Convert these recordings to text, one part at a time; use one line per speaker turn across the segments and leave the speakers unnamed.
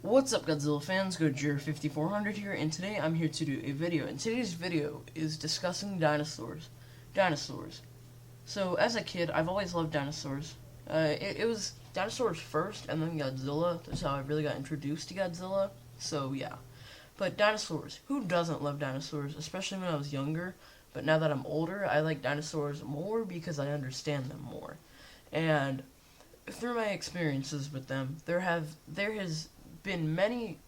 What's up, Godzilla fans? Godzilla5400 here, and today I'm here to do a video. And today's video is discussing dinosaurs. So, as a kid, I've always loved dinosaurs. It was dinosaurs first, and then Godzilla. That's how I really got introduced to Godzilla. So, yeah. But dinosaurs. Who doesn't love dinosaurs? Especially when I was younger. But now that I'm older, I like dinosaurs more because I understand them more. And through my experiences with them, there have been many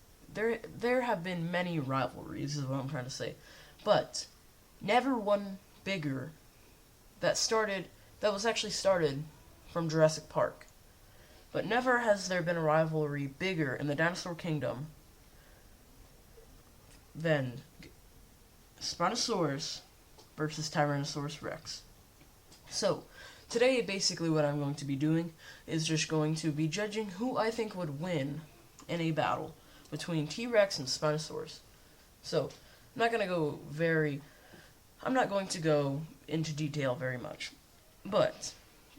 rivalries, is what I'm trying to say, but never one bigger that was actually started from Jurassic Park. But never has there been a rivalry bigger in the dinosaur kingdom than Spinosaurus versus Tyrannosaurus Rex. So, today, basically what I'm going to be doing is just going to be judging who I think would win in a battle between T-Rex and Spinosaurus. So, I'm not going to go into detail very much. But,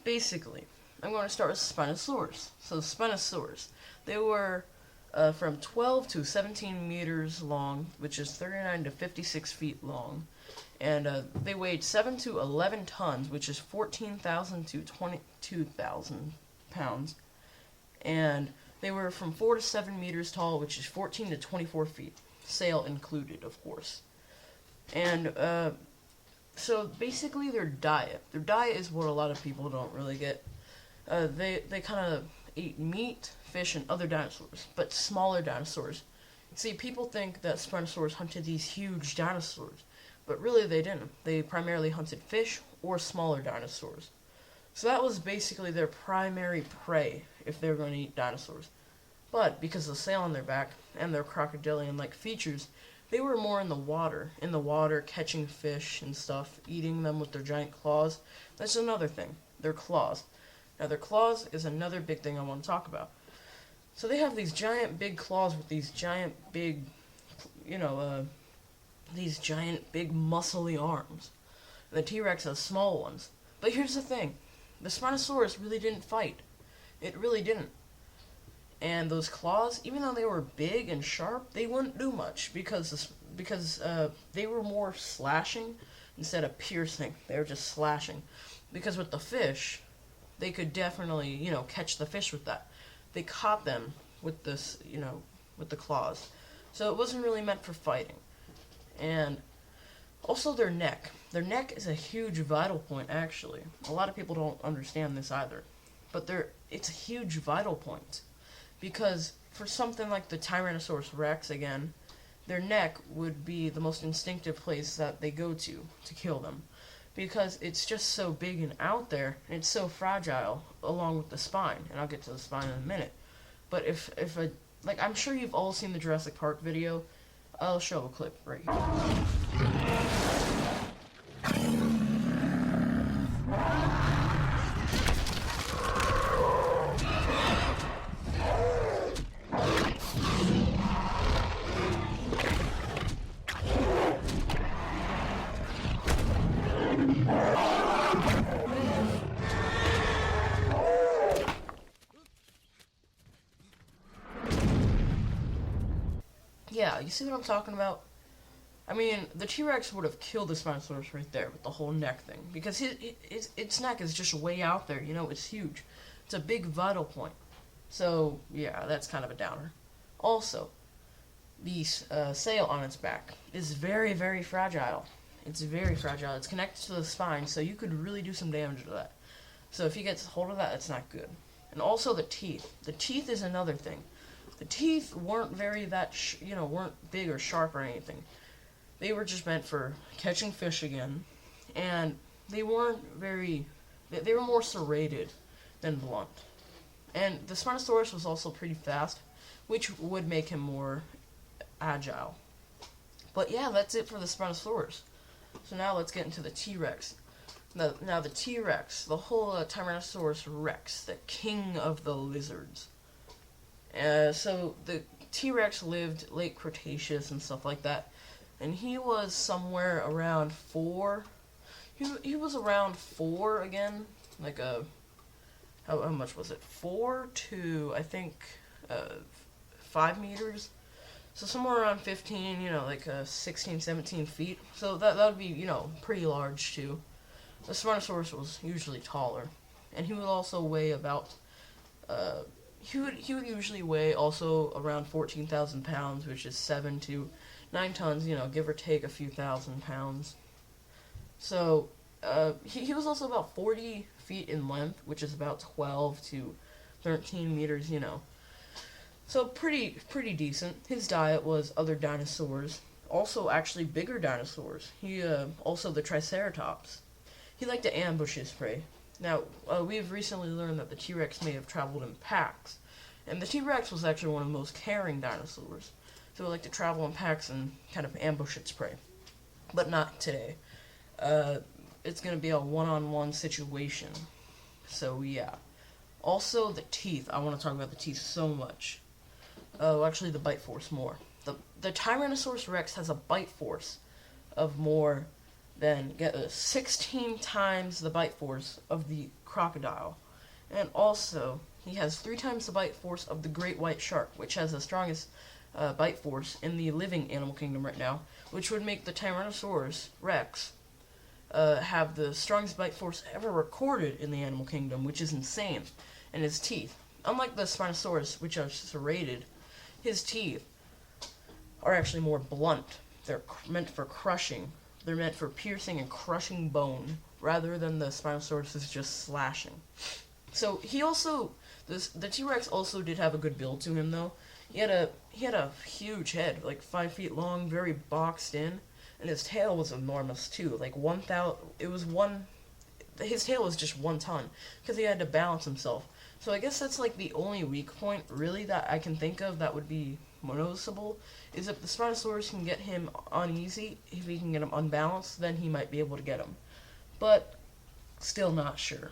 basically, I'm going to start with Spinosaurus. So, Spinosaurus, they were from 12 to 17 meters long, which is 39 to 56 feet long. And they weighed 7 to 11 tons, which is 14,000 to 22,000 pounds. And they were from 4 to 7 meters tall, which is 14 to 24 feet. Sail included, of course. And so basically their diet is what a lot of people don't really get. They kind of ate meat, fish, and other dinosaurs, but smaller dinosaurs. See, people think that Spinosaurus hunted these huge dinosaurs, but really they didn't. They primarily hunted fish or smaller dinosaurs. So that was basically their primary prey if they were going to eat dinosaurs. But because of the sail on their back and their crocodilian-like features, they were more in the water catching fish and stuff, eating them with their giant claws. That's another thing, their claws. Now their claws is another big thing I want to talk about. So they have these giant big claws with these giant big, these giant big muscly arms. And the T-Rex has small ones. But here's the thing. The Spinosaurus really didn't fight. It really didn't. And those claws, even though they were big and sharp, they wouldn't do much because they were more slashing instead of piercing. They were just slashing. Because with the fish, they could definitely, catch the fish with that. They caught them with this, with the claws. So it wasn't really meant for fighting. And also their neck. Their neck is a huge vital point, actually. A lot of people don't understand this either. But it's a huge vital point. Because for something like the Tyrannosaurus Rex, again, their neck would be the most instinctive place that they go to kill them. Because it's just so big and out there, and it's so fragile, along with the spine. And I'll get to the spine in a minute. But I'm sure you've all seen the Jurassic Park video. I'll show a clip right here. Yeah, you see what I'm talking about? I mean, the T-Rex would have killed the Spinosaurus right there with the whole neck thing. Because its neck is just way out there, it's huge. It's a big vital point. So, yeah, that's kind of a downer. Also, the sail on its back is very, very fragile. It's very fragile. It's connected to the spine, so you could really do some damage to that. So if he gets hold of that, that's not good. And also the teeth. The teeth is another thing. The teeth weren't weren't big or sharp or anything. They were just meant for catching fish again, and they were more serrated than blunt. And the Spinosaurus was also pretty fast, which would make him more agile. But yeah, that's it for the Spinosaurus. So now let's get into the T-Rex. Now the T-Rex, the whole Tyrannosaurus Rex, the king of the lizards. So the T-Rex lived late Cretaceous and stuff like that, and he was somewhere around 4. He was around 4 again, like how much was it? 4 to I think 5 meters. So somewhere around 15, like 16, 17 feet. So that would be, pretty large too. The Spinosaurus was usually taller, and he would also weigh about. He would usually weigh also around 14,000 pounds, which is 7 to 9 tons. Give or take a few thousand pounds. So he was also about 40 feet in length, which is about 12 to 13 meters. So pretty decent. His diet was other dinosaurs, also actually bigger dinosaurs. He also the Triceratops. He liked to ambush his prey. Now we have recently learned that the T-Rex may have traveled in packs, and the T-Rex was actually one of the most caring dinosaurs. So it liked to travel in packs and kind of ambush its prey, but not today. It's gonna be a one-on-one situation. So yeah. Also the teeth. I want to talk about the teeth so much. Actually, the bite force more. The Tyrannosaurus Rex has a bite force of more than 16 times the bite force of the crocodile, and also he has 3 times the bite force of the great white shark, which has the strongest bite force in the living animal kingdom right now, which would make the Tyrannosaurus Rex have the strongest bite force ever recorded in the animal kingdom, which is insane. And his teeth, unlike the Spinosaurus, which are serrated, his teeth are actually more blunt. They're meant for crushing. They're meant for piercing and crushing bone, rather than the Spinosaurus is just slashing. So the T-Rex also did have a good build to him, though. He had a huge head, like 5 feet long, very boxed in, and his tail was enormous too. Like 1,000. His tail was just 1 ton because he had to balance himself. So I guess that's like the only weak point really that I can think of that would be noticeable, is if the Spinosaurus can get him uneasy, if he can get him unbalanced, then he might be able to get him. But still not sure.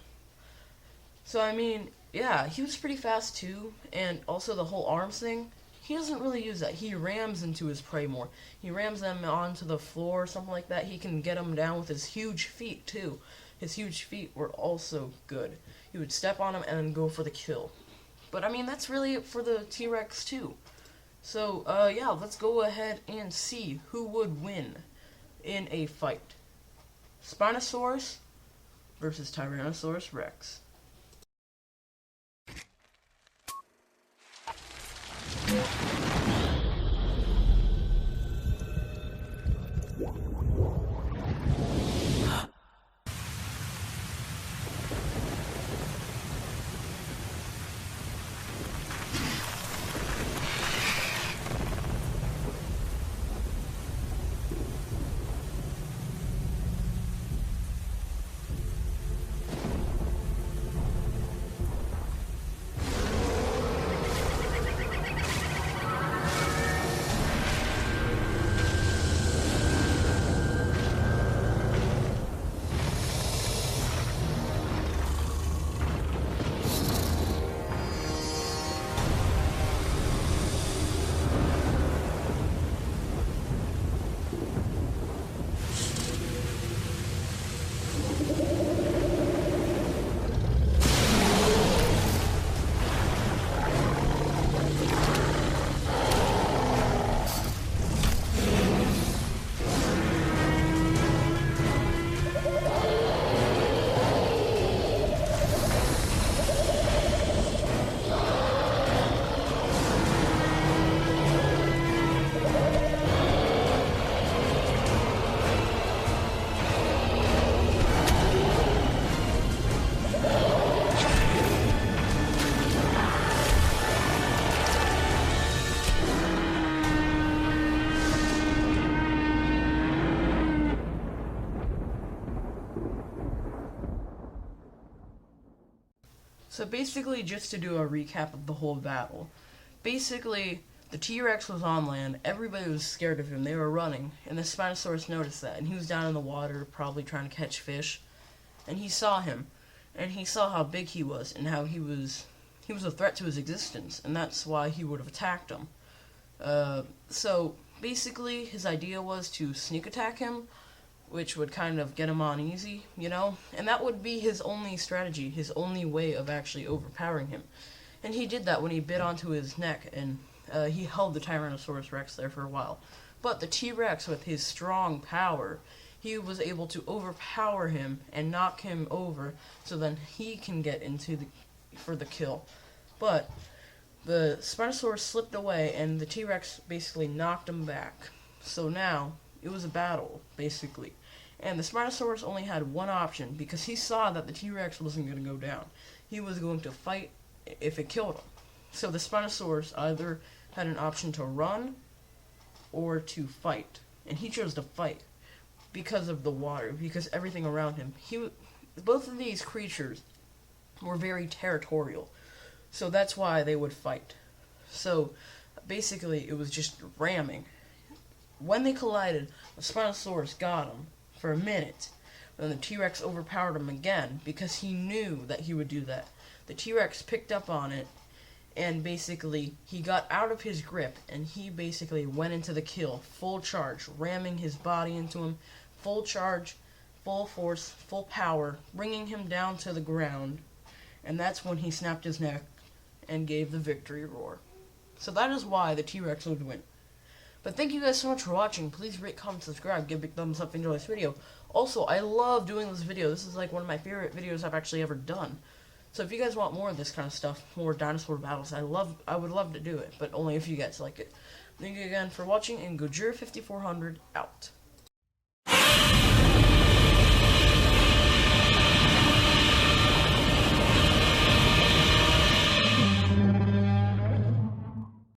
So I mean, yeah, he was pretty fast too, and also the whole arms thing, he doesn't really use that. He rams into his prey more. He rams them onto the floor or something like that. He can get them down with his huge feet too. His huge feet were also good. He would step on them and then go for the kill. But I mean, that's really it for the T-Rex too. So, yeah, let's go ahead and see who would win in a fight. Spinosaurus versus Tyrannosaurus Rex. So basically, just to do a recap of the whole battle, basically, the T-Rex was on land, everybody was scared of him, they were running, and the Spinosaurus noticed that, and he was down in the water, probably trying to catch fish, and he saw him, and he saw how big he was, and how he was a threat to his existence, and that's why he would have attacked him. So, basically, his idea was to sneak attack him, which would kind of get him on easy, and that would be his only strategy, his only way of actually overpowering him. And he did that when he bit onto his neck, and he held the Tyrannosaurus Rex there for a while. But the T-Rex, with his strong power, he was able to overpower him and knock him over, so then he can get into for the kill. But the Spinosaurus slipped away, and the T-Rex basically knocked him back. So now it was a battle, basically. And the Spinosaurus only had one option, because he saw that the T-Rex wasn't going to go down. He was going to fight if it killed him. So the Spinosaurus either had an option to run or to fight. And he chose to fight because of the water, because everything around him. Both of these creatures were very territorial. So that's why they would fight. So basically it was just ramming. When they collided, the Spinosaurus got him for a minute. Then the T-Rex overpowered him again because he knew that he would do that. The T-Rex picked up on it, and basically he got out of his grip, and he basically went into the kill, full charge, ramming his body into him, full charge, full force, full power, bringing him down to the ground, and that's when he snapped his neck and gave the victory roar. So that is why the T-Rex would win. But thank you guys so much for watching. Please rate, comment, subscribe, give a big thumbs up if you enjoy this video. Also, I love doing this video. This is like one of my favorite videos I've actually ever done. So if you guys want more of this kind of stuff, more dinosaur battles, I would love to do it, but only if you guys like it. Thank you again for watching, and Godzilla 5400 out.